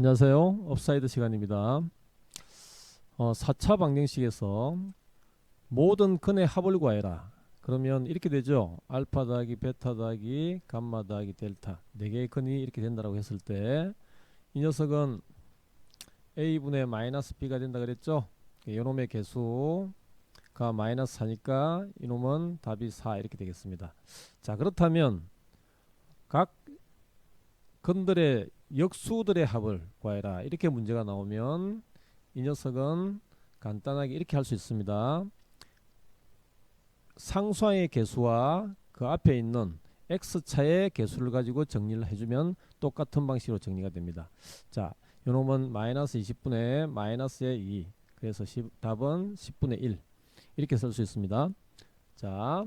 안녕하세요. 업사이드 시간입니다. 4차 방정식에서 모든 근의 합을 구하여라. 그러면 이렇게 되죠. 알파 더하기 베타 더하기 감마 더하기 델타 4개의 근이 이렇게 된다고 했을 때 이 녀석은 a분의 마이너스 b가 된다 그랬죠. 이놈의 개수가 마이너스 4니까 이놈은 답이 4 이렇게 되겠습니다. 자, 그렇다면 각 근들의 역수들의 합을 구하여라. 이렇게 문제가 나오면 이 녀석은 간단하게 이렇게 할 수 있습니다. 상수항의 개수와 그 앞에 있는 x차의 개수를 가지고 정리를 해주면 똑같은 방식으로 정리가 됩니다. 자, 요놈은 마이너스 20분의 마이너스의 2, 그래서 답은 10분의 1 이렇게 쓸 수 있습니다. 자,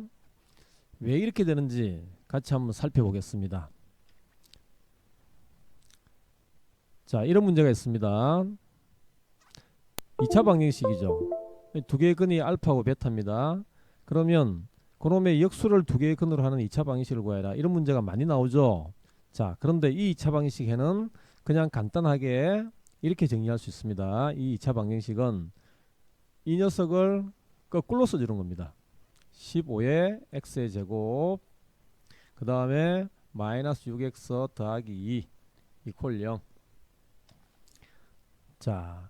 왜 이렇게 되는지 같이 한번 살펴보겠습니다. 자, 이런 문제가 있습니다. 2차 방정식이죠. 두 개의 근이 알파고 베타입니다. 그러면 그놈의 역수를 두 개의 근으로 하는 2차 방정식을 구해라. 이런 문제가 많이 나오죠. 자, 그런데 이 2차 방정식에는 그냥 간단하게 이렇게 정리할 수 있습니다. 이 2차 방정식은 이 녀석을 거꾸로 써주는 겁니다. 15의 x의 제곱 그 다음에 마이너스 6x 더하기 2 이퀄 0. 자,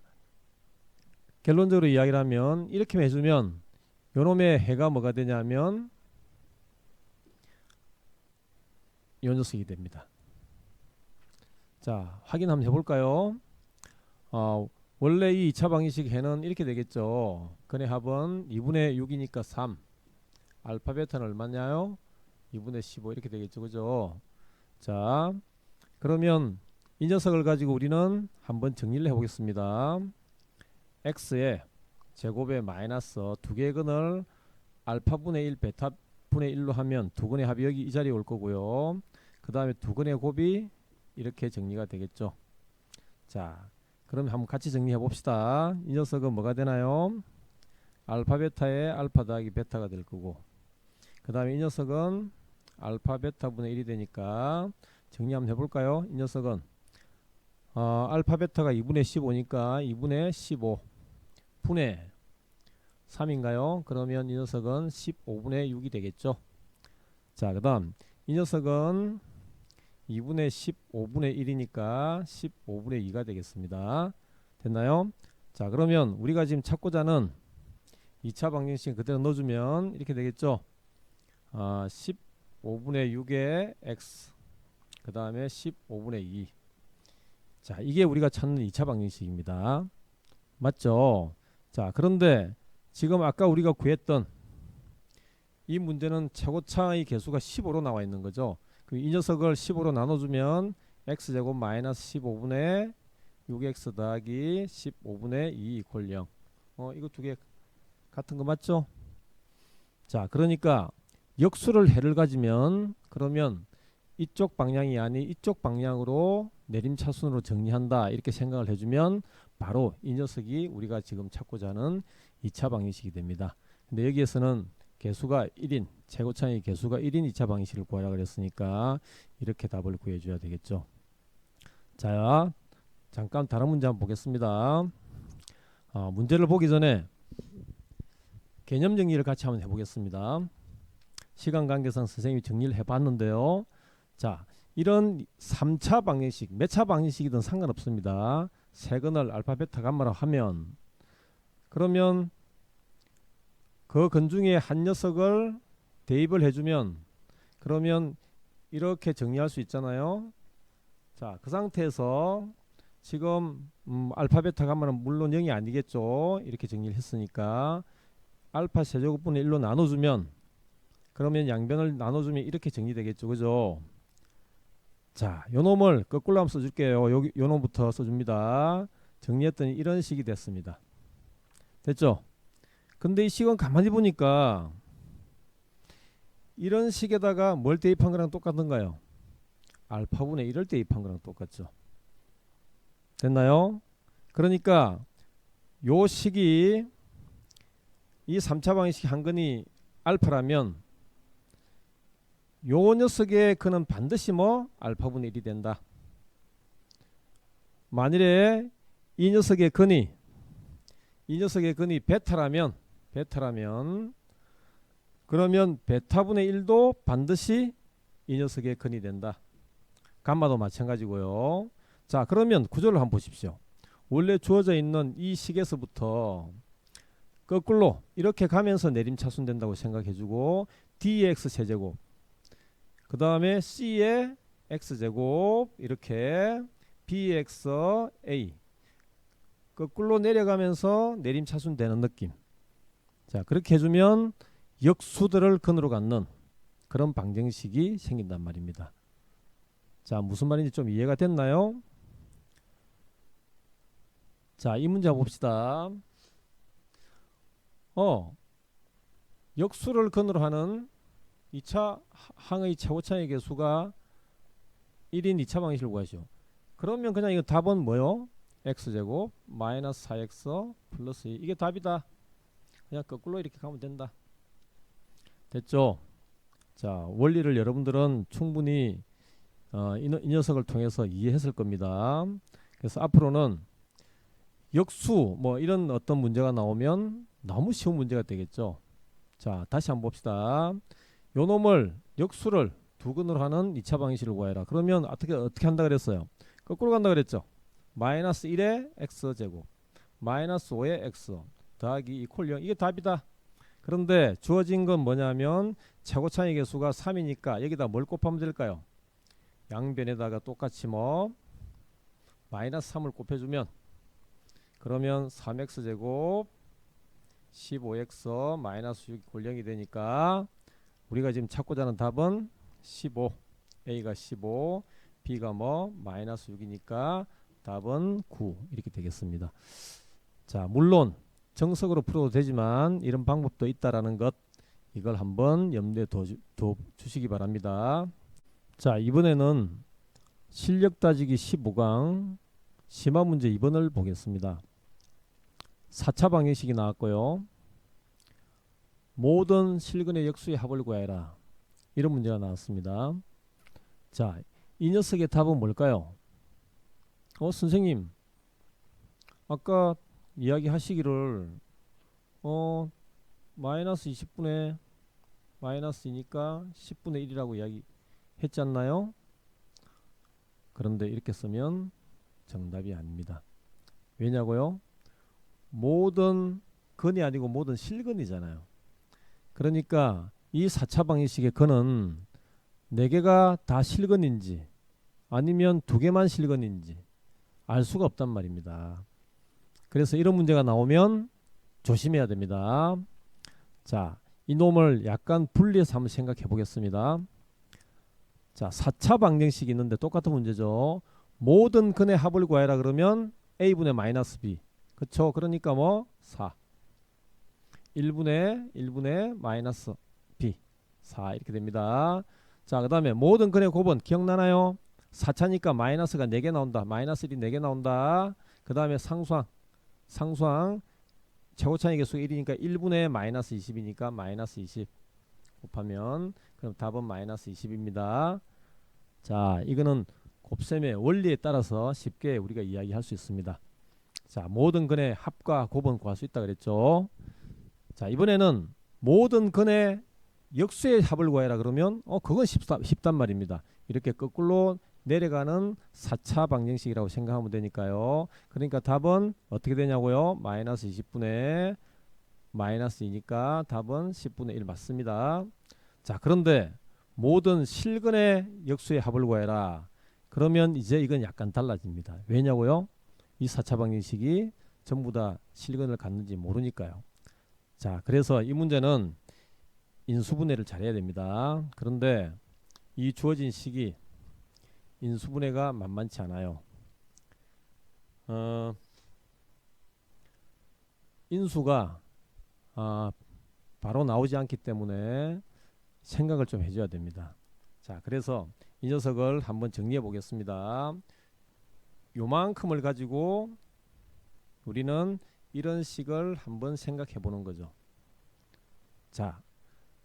결론적으로 이야기를 하면 이렇게 해주면 요놈의 해가 뭐가 되냐면 요 녀석이 됩니다. 자, 확인 한번 해볼까요? 원래 이 2차 방정식 해는 이렇게 되겠죠. 근의 합은 2분의 6이니까 3. 알파 베타는 얼마냐요? 2분의 15 이렇게 되겠죠. 그죠? 자, 그러면 이 녀석을 가지고 우리는 한번 정리를 해보겠습니다. x의 제곱의 마이너스 두 개의 근을 알파분의 1, 베타분의 1로 하면 두 근의 합이 여기 이 자리에 올 거고요. 그 다음에 두 근의 곱이 이렇게 정리가 되겠죠. 자, 그럼 한번 같이 정리해 봅시다. 이 녀석은 뭐가 되나요? 알파 베타의 알파 더하기 베타가 될 거고, 그 다음에 이 녀석은 알파 베타분의 1이 되니까 정리 한번 해볼까요? 이 녀석은 알파 베타가 2분의 15니까 2분의 15 분의 3인가요? 그러면 이 녀석은 15분의 6이 되겠죠. 자, 그 다음 이 녀석은 2분의 15분의 1이니까 15분의 2가 되겠습니다. 됐나요? 자, 그러면 우리가 지금 찾고자 하는 2차 방정식 그대로 넣어주면 이렇게 되겠죠. 15분의 6의 x 그 다음에 15분의 2. 자, 이게 우리가 찾는 2차 방정식입니다. 맞죠? 자, 그런데 지금 아까 우리가 구했던 이 문제는 최고차의 개수가 15로 나와 있는 거죠. 이 녀석을 15로 나눠주면 x제곱 마이너스 15분의 6x 더하기 15분의 2 이퀄 0. 이거 두 개 같은 거 맞죠? 자, 그러니까 역수를 해를 가지면 그러면 이쪽 방향이 아닌 이쪽 방향으로 내림차순으로 정리한다 이렇게 생각을 해주면 바로 이 녀석이 우리가 지금 찾고자 하는 2차 방정식이 됩니다. 근데 여기에서는 개수가 1인 최고차의 개수가 1인 2차 방정식을 구하라 그랬으니까 이렇게 답을 구해줘야 되겠죠. 자, 잠깐 다른 문제 한번 보겠습니다. 문제를 보기 전에 개념 정리를 같이 한번 해보겠습니다. 시간 관계상 선생님이 정리를 해봤는데요. 자, 이런 3차 방정식, 몇 차 방정식이든 상관없습니다. 세 근을 알파, 베타, 감마로 하면 그러면 그 근 중에 한 녀석을 대입을 해주면 그러면 이렇게 정리할 수 있잖아요. 자, 그 상태에서 지금 알파, 베타, 감마는 물론 0이 아니겠죠. 이렇게 정리를 했으니까 알파 세제곱분의 1로 나눠주면 그러면 양변을 나눠주면 이렇게 정리되겠죠. 그죠? 자, 요 놈을 거꾸로 한번 써줄게요. 여기 요 놈부터 써줍니다. 정리했더니 이런 식이 됐습니다. 됐죠? 근데 이 식은 가만히 보니까 이런 식에다가 뭘 대입한 거랑 똑같은가요? 알파분의 1을 대입한 거랑 똑같죠. 됐나요? 그러니까 요 식이 이 3차 방정식 한 근이 알파라면 요 녀석의 근은 반드시 뭐 알파분의 1이 된다. 만일에 이 녀석의 근이 베타라면 그러면 베타분의 1도 반드시 이 녀석의 근이 된다. 감마도 마찬가지고요. 자, 그러면 구조를 한번 보십시오. 원래 주어져 있는 이 식에서부터 거꾸로 이렇게 가면서 내림차순 된다고 생각해주고 dx 세제곱 그 다음에 c의 x제곱 이렇게 bxa 거꾸로 내려가면서 내림차순 되는 느낌. 자, 그렇게 해주면 역수들을 근으로 갖는 그런 방정식이 생긴단 말입니다. 자, 무슨 말인지 좀 이해가 됐나요? 자, 이 문제 봅시다. 역수를 근으로 하는 2차 항의 최고차의 개수가 1인 2차 방식을 구하시오. 그러면 그냥 이거 답은 뭐요? x제곱 마이너스 4x 플러스 2 이게 답이다. 그냥 거꾸로 이렇게 가면 된다. 됐죠? 자, 원리를 여러분들은 충분히 이 녀석을 통해서 이해했을 겁니다. 그래서 앞으로는 역수 뭐 이런 어떤 문제가 나오면 너무 쉬운 문제가 되겠죠. 자, 다시 한번 봅시다. 요 놈을 역수를 두 근으로 하는 2차 방식을 구하라. 그러면 어떻게 한다 그랬어요? 거꾸로 간다 그랬죠. 마이너스 1의 x제곱 마이너스 5의 x 더하기 2 콜 0 이게 답이다. 그런데 주어진 건 뭐냐면 최고차의 개수가 3이니까 여기다 뭘 곱하면 될까요? 양변에다가 똑같이 뭐 마이너스 3을 곱해주면 그러면 3x제곱 15x 마이너스 6 콜 0이 되니까 우리가 지금 찾고자 하는 답은 15 A가 15 B가 뭐 마이너스 6이니까 답은 9 이렇게 되겠습니다. 자, 물론 정석으로 풀어도 되지만 이런 방법도 있다라는 것 이걸 한번 염두에 둬 주시기 바랍니다. 자, 이번에는 실력 따지기 15강 심화 문제 2번을 보겠습니다. 4차 방정식이 나왔고요. 모든 실근의 역수의 합을 구하여라. 이런 문제가 나왔습니다. 자, 이 녀석의 답은 뭘까요? 선생님 아까 이야기 하시기를 마이너스 20분의 마이너스 2니까 10분의 1이라고 이야기 했지 않나요? 그런데 이렇게 쓰면 정답이 아닙니다. 왜냐고요? 모든 근이 아니고 모든 실근이잖아요. 그러니까 이 4차 방정식의 근은 4개가 다 실근인지 아니면 2개만 실근인지 알 수가 없단 말입니다. 그래서 이런 문제가 나오면 조심해야 됩니다. 자, 이놈을 약간 분리해서 한번 생각해 보겠습니다. 자, 4차 방정식이 있는데 똑같은 문제죠. 모든 근의 합을 구하라 그러면 a분의 마이너스 b 그쵸? 그러니까 뭐 4 1분의 마이너스 b 4 이렇게 됩니다. 자, 그 다음에 모든 근의 곱은 기억나나요? 4차니까 마이너스가 4개 나온다. 마이너스 1이 4개 나온다. 그 다음에 상수항 최고차의 개수가 1이니까 1분의 마이너스 20이니까 마이너스 20 곱하면 그럼 답은 마이너스 20입니다. 자, 이거는 곱셈의 원리에 따라서 쉽게 우리가 이야기할 수 있습니다. 자, 모든 근의 합과 곱은 구할 수 있다 그랬죠. 자, 이번에는 모든 근의 역수의 합을 구해라 그러면 그건 쉽단 말입니다. 이렇게 거꾸로 내려가는 4차 방정식이라고 생각하면 되니까요. 그러니까 답은 어떻게 되냐고요? 마이너스 20분의 마이너스 2니까 답은 10분의 1 맞습니다. 자, 그런데 모든 실근의 역수의 합을 구해라. 그러면 이제 이건 약간 달라집니다. 왜냐고요? 이 4차 방정식이 전부 다 실근을 갖는지 모르니까요. 자, 그래서 이 문제는 인수분해를 잘해야 됩니다. 그런데 이 주어진 식이 인수분해가 만만치 않아요. 인수가 바로 나오지 않기 때문에 생각을 좀 해줘야 됩니다. 자, 그래서 이 녀석을 한번 정리해 보겠습니다. 요만큼을 가지고 우리는 이런 식을 한번 생각해 보는 거죠. 자,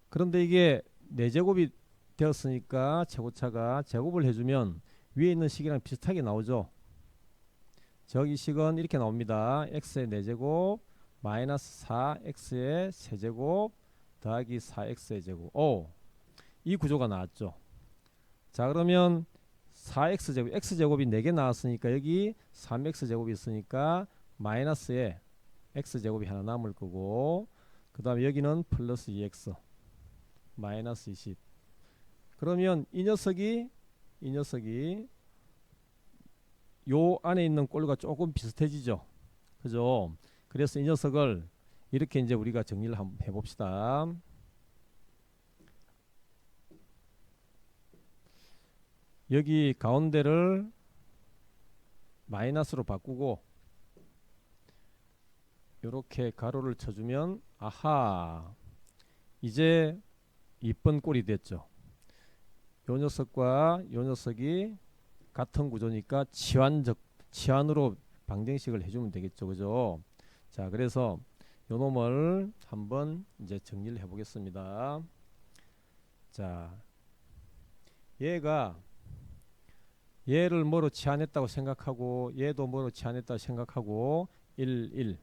그런데 이게 4제곱이 되었으니까 최고차가 제곱을 해주면 위에 있는 식이랑 비슷하게 나오죠. 저기 식은 이렇게 나옵니다. x의 4제곱 마이너스 4x의 세제곱 더하기 4x의 제곱. 오, 이 구조가 나왔죠. 자, 그러면 4x제곱, x제곱이 4개 나왔으니까 여기 3x제곱이 있으니까 마이너스에 x제곱이 하나 남을 거고, 그 다음에 여기는 플러스 2x 마이너스 20. 그러면 이 녀석이 요 안에 있는 꼴과 조금 비슷해지죠. 그죠? 그래서 이 녀석을 이렇게 이제 우리가 정리를 한번 해봅시다. 여기 가운데를 마이너스로 바꾸고 이렇게 가로를 쳐주면, 아하, 이제 이쁜 꼴이 됐죠. 요 녀석과 요 녀석이 같은 구조니까 치환으로 방정식을 해주면 되겠죠. 그죠? 자, 그래서 요 놈을 한번 이제 정리를 해보겠습니다. 자, 얘를 뭐로 치환했다고 생각하고, 얘도 뭐로 치환했다고 생각하고, 1, 1.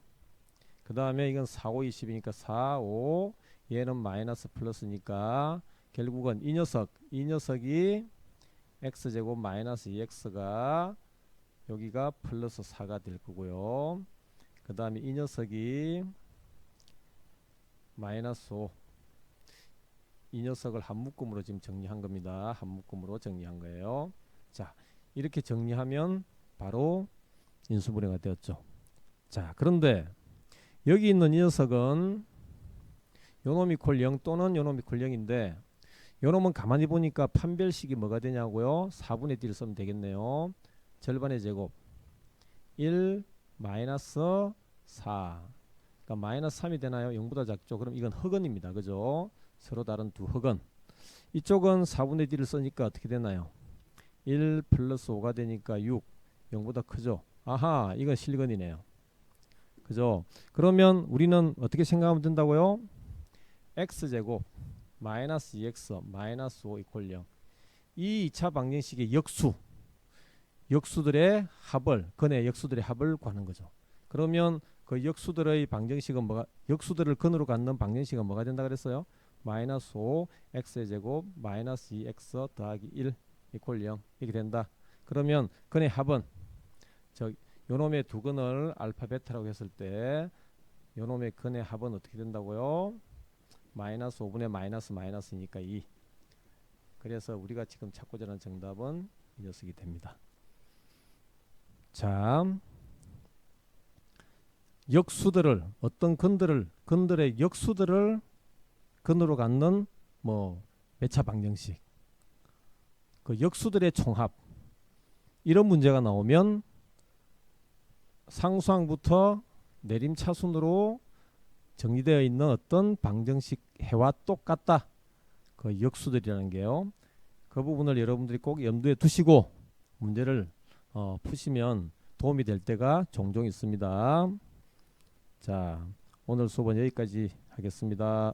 그 다음에 이건 4, 5, 20이니까 4, 5. 얘는 마이너스 플러스니까 결국은 이 녀석이 x제곱 마이너스 2x가 여기가 플러스 4가 될 거고요. 그 다음에 이 녀석이 마이너스 5. 이 녀석을 한 묶음으로 지금 정리한 겁니다. 한 묶음으로 정리한 거예요. 자, 이렇게 정리하면 바로 인수분해가 되었죠. 자, 그런데 여기 있는 이 녀석은 요놈이 콜 0 또는 요놈이 콜 0인데, 요놈은 가만히 보니까 판별식이 뭐가 되냐고요? 4분의 D를 쓰면 되겠네요. 절반의 제곱 1 마이너스 4. 그러니까 마이너스 3이 되나요? 0보다 작죠. 그럼 이건 흑은입니다. 그죠? 서로 다른 두 흑은. 이쪽은 4분의 D를 쓰니까 어떻게 되나요? 1 플러스 5가 되니까 6. 0보다 크죠. 아하, 이건 실근이네요. 그죠? 그러면 우리는 어떻게 생각하면 된다고요? x제곱 마이너스 2x 마이너스 5 이퀄 0. 이 2차 방정식의 역수들의 합을, 근의 역수들의 합을 구하는 거죠. 그러면 그 역수들의 방정식은 뭐가, 역수들을 근으로 갖는 방정식은 뭐가 된다 그랬어요? 마이너스 5 x의 제곱 마이너스 2x 더하기 1 이퀄 0 이렇게 된다. 그러면 근의 합은 요놈의 두 근을 알파 베타라고 했을 때 요놈의 근의 합은 어떻게 된다고요? 마이너스 5분의 마이너스니까 2. 그래서 우리가 지금 찾고자 하는 정답은 이 녀석이 됩니다. 자, 역수들을, 어떤 근들의 역수들을 근으로 갖는 뭐 매차 방정식, 그 역수들의 총합, 이런 문제가 나오면 상수항부터 내림차순으로 정리되어 있는 어떤 방정식 해와 똑같다. 그 역수들이라는 게요. 그 부분을 여러분들이 꼭 염두에 두시고 문제를 푸시면 도움이 될 때가 종종 있습니다. 자, 오늘 수업은 여기까지 하겠습니다.